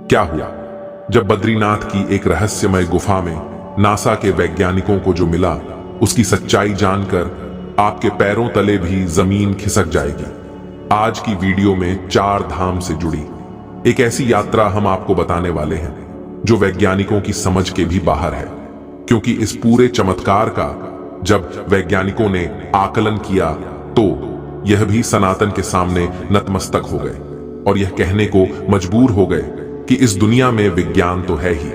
क्या हुआ जब बद्रीनाथ की एक रहस्यमय गुफा में नासा के वैज्ञानिकों को जो मिला उसकी सच्चाई जानकर आपके पैरों तले भी जमीन खिसक जाएगी। आज की वीडियो में 4 धाम से जुड़ी एक ऐसी यात्रा हम आपको बताने वाले हैं जो वैज्ञानिकों की समझ के भी बाहर है, क्योंकि इस पूरे चमत्कार का जब वैज्ञानिकों ने आकलन किया तो यह भी सनातन के सामने नतमस्तक हो गए और यह कहने को मजबूर हो गए कि इस दुनिया में विज्ञान तो है ही,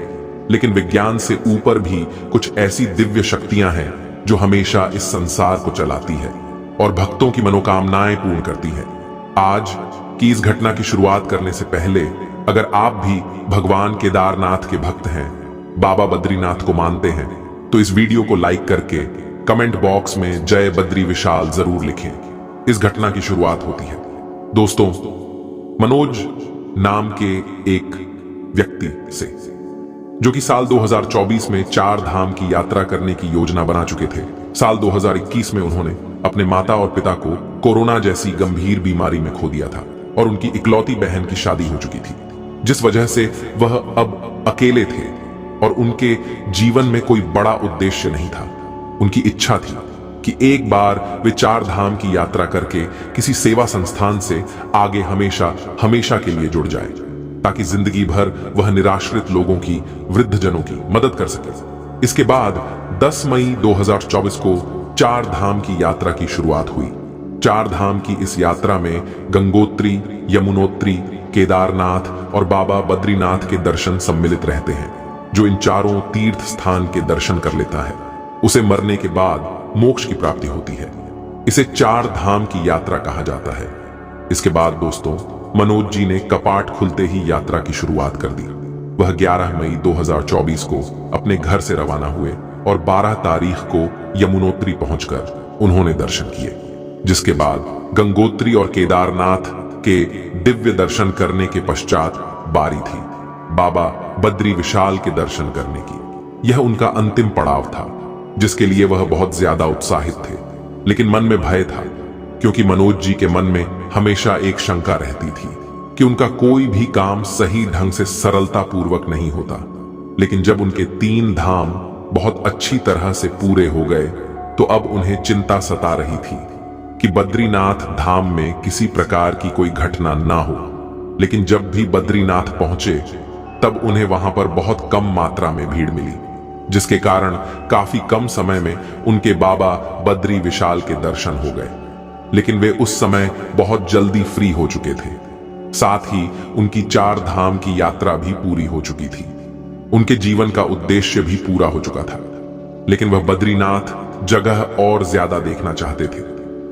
लेकिन विज्ञान से ऊपर भी कुछ ऐसी दिव्य शक्तियां हैं जो हमेशा इस संसार को चलाती है और भक्तों की मनोकामनाएं पूर्ण करती है। आज की इस घटना की शुरुआत करने से पहले अगर आप भी भगवान केदारनाथ के भक्त हैं, बाबा बद्रीनाथ को मानते हैं, तो इस वीडियो को लाइक करके कमेंट बॉक्स में जय बद्री विशाल जरूर लिखें। इस घटना की शुरुआत होती है दोस्तों मनोज नाम के एक व्यक्ति से, जो कि साल 2024 में 4 धाम की यात्रा करने की योजना बना चुके थे। साल 2021 में उन्होंने अपने माता और पिता को कोरोना जैसी गंभीर बीमारी में खो दिया था और उनकी इकलौती बहन की शादी हो चुकी थी, जिस वजह से वह अब अकेले थे और उनके जीवन में कोई बड़ा उद्देश्य नहीं था। उनकी इच्छा थी कि एक बार वे 4 धाम की यात्रा करके किसी सेवा संस्थान से आगे हमेशा हमेशा के लिए जुड़ जाए, ताकि जिंदगी भर वह निराश्रित लोगों की, वृद्धजनों की मदद कर सके। इसके बाद 10 मई 2024 को 4 धाम की यात्रा की शुरुआत हुई। 4 धाम की इस यात्रा में गंगोत्री, यमुनोत्री, केदारनाथ और बाबा बद्रीनाथ के दर्शन सम्मिलित रहते हैं। जो इन चारों तीर्थ स्थान के दर्शन कर लेता है उसे मरने के बाद मोक्ष की प्राप्ति होती है। इसे 4 धाम की यात्रा कहा जाता है। इसके बाद दोस्तों मनोज जी ने कपाट खुलते ही यात्रा की शुरुआत कर दी। वह 11 मई 2024 को अपने घर से रवाना हुए और 12 तारीख को यमुनोत्री पहुंचकर उन्होंने दर्शन किए, जिसके बाद गंगोत्री और केदारनाथ के दिव्य दर्शन करने के पश्चात बारी थी बाबा बद्री विशाल के दर्शन करने की। यह उनका अंतिम पड़ाव था, जिसके लिए वह बहुत ज्यादा उत्साहित थे, लेकिन मन में भय था, क्योंकि मनोज जी के मन में हमेशा एक शंका रहती थी कि उनका कोई भी काम सही ढंग से सरलता पूर्वक नहीं होता। लेकिन जब उनके 3 धाम बहुत अच्छी तरह से पूरे हो गए तो अब उन्हें चिंता सता रही थी कि बद्रीनाथ धाम में किसी प्रकार की कोई घटना ना हो। लेकिन जब भी बद्रीनाथ पहुंचे तब उन्हें वहां पर बहुत कम मात्रा में भीड़ मिली, जिसके कारण काफी कम समय में उनके बाबा बद्री विशाल के दर्शन हो गए। लेकिन वे उस समय बहुत जल्दी फ्री हो चुके थे, साथ ही उनकी 4 धाम की यात्रा भी पूरी हो चुकी थी। उनके जीवन का उद्देश्य भी पूरा हो चुका था, लेकिन वह बद्रीनाथ जगह और ज्यादा देखना चाहते थे,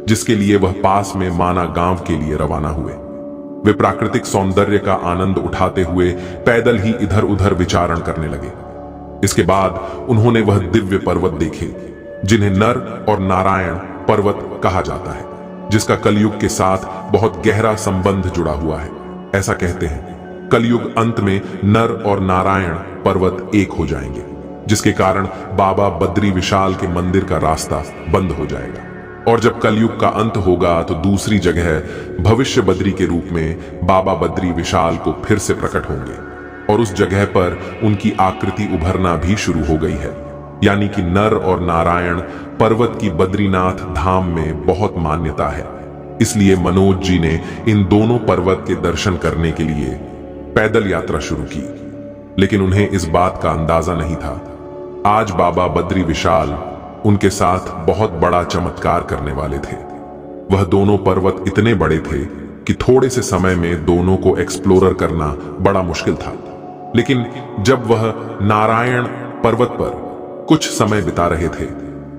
जिसके लिए वह पास में माना गांव के लिए रवाना हुए। वे प्राकृतिक सौंदर्य का आनंद उठाते हुए पैदल ही इधर उधर विचारण करने लगे। इसके बाद उन्होंने वह दिव्य पर्वत देखे जिन्हें नर और नारायण पर्वत कहा जाता है, जिसका कलयुग के साथ बहुत गहरा संबंध जुड़ा हुआ है। ऐसा कहते हैं कलयुग अंत में नर और नारायण पर्वत एक हो जाएंगे, जिसके कारण बाबा बद्री विशाल के मंदिर का रास्ता बंद हो जाएगा और जब कलयुग का अंत होगा तो दूसरी जगह भविष्य बद्री के रूप में बाबा बद्री विशाल को फिर से प्रकट होंगे और उस जगह पर उनकी आकृति उभरना भी शुरू हो गई है। यानी कि नर और नारायण पर्वत की बद्रीनाथ धाम में बहुत मान्यता है। इसलिए मनोज जी ने इन दोनों पर्वत के दर्शन करने के लिए पैदल यात्रा शुरू की, लेकिन उन्हें इस बात का अंदाजा नहीं था आज बाबा बद्री विशाल उनके साथ बहुत बड़ा चमत्कार करने वाले थे। वह दोनों पर्वत इतने बड़े थे कि थोड़े से समय में दोनों को एक्सप्लोरर करना बड़ा मुश्किल था। लेकिन जब वह नारायण पर्वत पर कुछ समय बिता रहे थे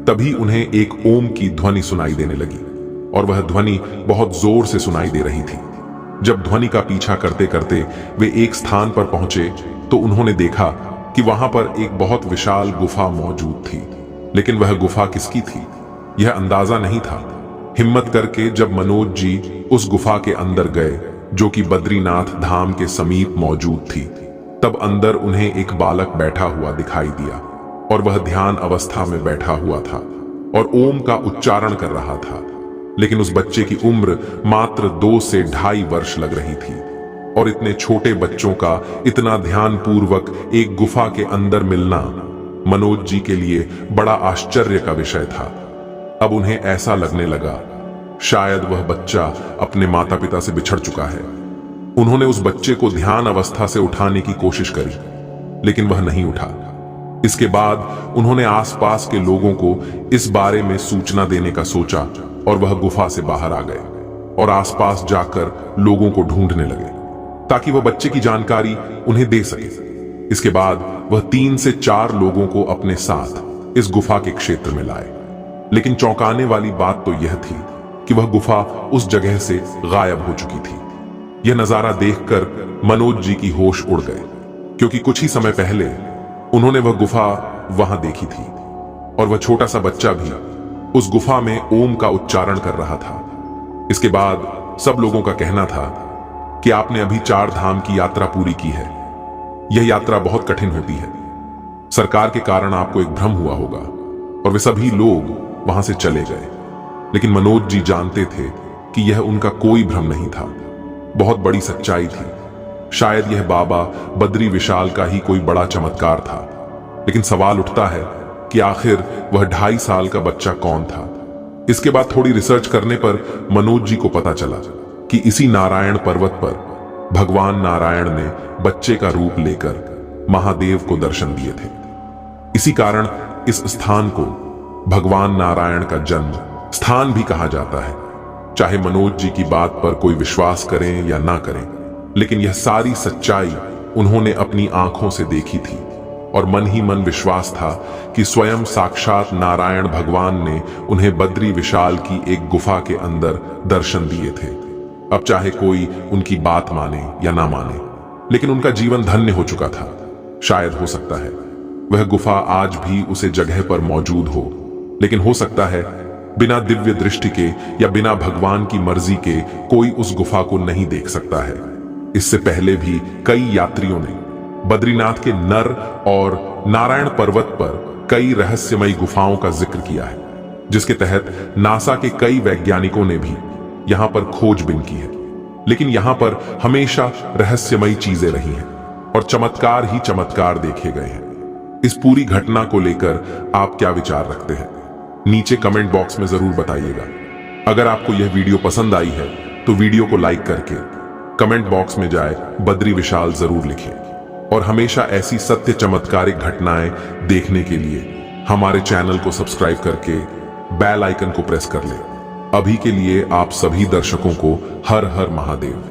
तभी उन्हें एक ओम की ध्वनि सुनाई देने लगी और वह ध्वनि बहुत जोर से सुनाई दे रही थी। जब ध्वनि का पीछा करते करते वे एक स्थान पर पहुंचे तो उन्होंने देखा कि वहां पर एक बहुत विशाल गुफा मौजूद थी, लेकिन वह गुफा किसकी थी यह अंदाजा नहीं था। हिम्मत करके जब मनोज जी उस गुफा के अंदर गए, जो कि बद्रीनाथ धाम के समीप मौजूद थी, तब अंदर उन्हें एक बालक बैठा हुआ दिखाई दिया और वह ध्यान अवस्था में बैठा हुआ था और ओम का उच्चारण कर रहा था। लेकिन उस बच्चे की उम्र मात्र 2 से 2.5 वर्ष लग रही थी। और इतने छोटे बच्चों का इतना ध्यानपूर्वक एक गुफा के अंदर मिलना मनोज जी के लिए बड़ा आश्चर्य का विषय था। अब उन्हें ऐसा लगने लगा शायद वह बच्चा अपने माता पिता से बिछड़ चुका है। उन्होंने उस बच्चे को ध्यान अवस्था से उठाने की कोशिश करी, लेकिन वह नहीं उठा। इसके बाद उन्होंने आसपास के लोगों को इस बारे में सूचना देने का सोचा और वह गुफा से बाहर आ गए और आसपास जाकर लोगों को ढूंढने लगे ताकि वह बच्चे की जानकारी उन्हें दे सके। इसके बाद वह 3 से 4 लोगों को अपने साथ इस गुफा के क्षेत्र में लाए, लेकिन चौंकाने वाली बात तो यह थी कि वह गुफा उस जगह से गायब हो चुकी थी। यह नजारा देखकर मनोज जी की होश उड़ गए, क्योंकि कुछ ही समय पहले उन्होंने वह गुफा वहां देखी थी और वह छोटा सा बच्चा भी उस गुफा में ओम का उच्चारण कर रहा था। इसके बाद सब लोगों का कहना था कि आपने अभी 4 धाम की यात्रा पूरी की है। यह यात्रा बहुत कठिन होती है। सरकार के कारण आपको एक भ्रम हुआ होगा और वे सभी लोग वहां से चले गए, लेकिन मनोज जी जानते थे कि यह उनका कोई भ्रम नहीं था, बहुत बड़ी सच्चाई थी। शायद यह बाबा बद्री विशाल का ही कोई बड़ा चमत्कार था। लेकिन सवाल उठता है कि आखिर वह 2.5 साल का बच्चा कौन था। इसके बाद थोड़ी रिसर्च करने पर मनोज जी को पता चला कि इसी नारायण पर्वत पर भगवान नारायण ने बच्चे का रूप लेकर महादेव को दर्शन दिए थे। इसी कारण इस स्थान को भगवान नारायण का जन्म स्थान भी कहा जाता है। चाहे मनोज जी की बात पर कोई विश्वास करें या ना करें, लेकिन यह सारी सच्चाई उन्होंने अपनी आंखों से देखी थी और मन ही मन विश्वास था कि स्वयं साक्षात नारायण भगवान ने उन्हें बद्री विशाल की एक गुफा के अंदर दर्शन दिए थे। अब चाहे कोई उनकी बात माने या ना माने, लेकिन उनका जीवन धन्य हो चुका था। शायद हो सकता है वह गुफा आज भी उसे जगह पर मौजूद हो, लेकिन हो सकता है बिना दिव्य दृष्टि के या बिना भगवान की मर्जी के कोई उस गुफा को नहीं देख सकता है। इससे पहले भी कई यात्रियों ने बद्रीनाथ के नर और नारायण पर्वत पर कई रहस्यमयी गुफाओं का जिक्र किया है, जिसके तहत नासा के कई वैज्ञानिकों ने भी यहां पर खोजबीन की है। लेकिन यहां पर हमेशा रहस्यमयी चीजें रही हैं और चमत्कार ही चमत्कार देखे गए हैं। इस पूरी घटना को लेकर आप क्या विचार रखते हैं, नीचे कमेंट बॉक्स में जरूर बताइएगा। अगर आपको यह वीडियो पसंद आई है तो वीडियो को लाइक करके कमेंट बॉक्स में जाए बद्री विशाल जरूर लिखें और हमेशा ऐसी सत्य चमत्कारिक घटनाएं देखने के लिए हमारे चैनल को सब्सक्राइब करके बेल आइकन को प्रेस कर लें। अभी के लिए आप सभी दर्शकों को हर हर महादेव।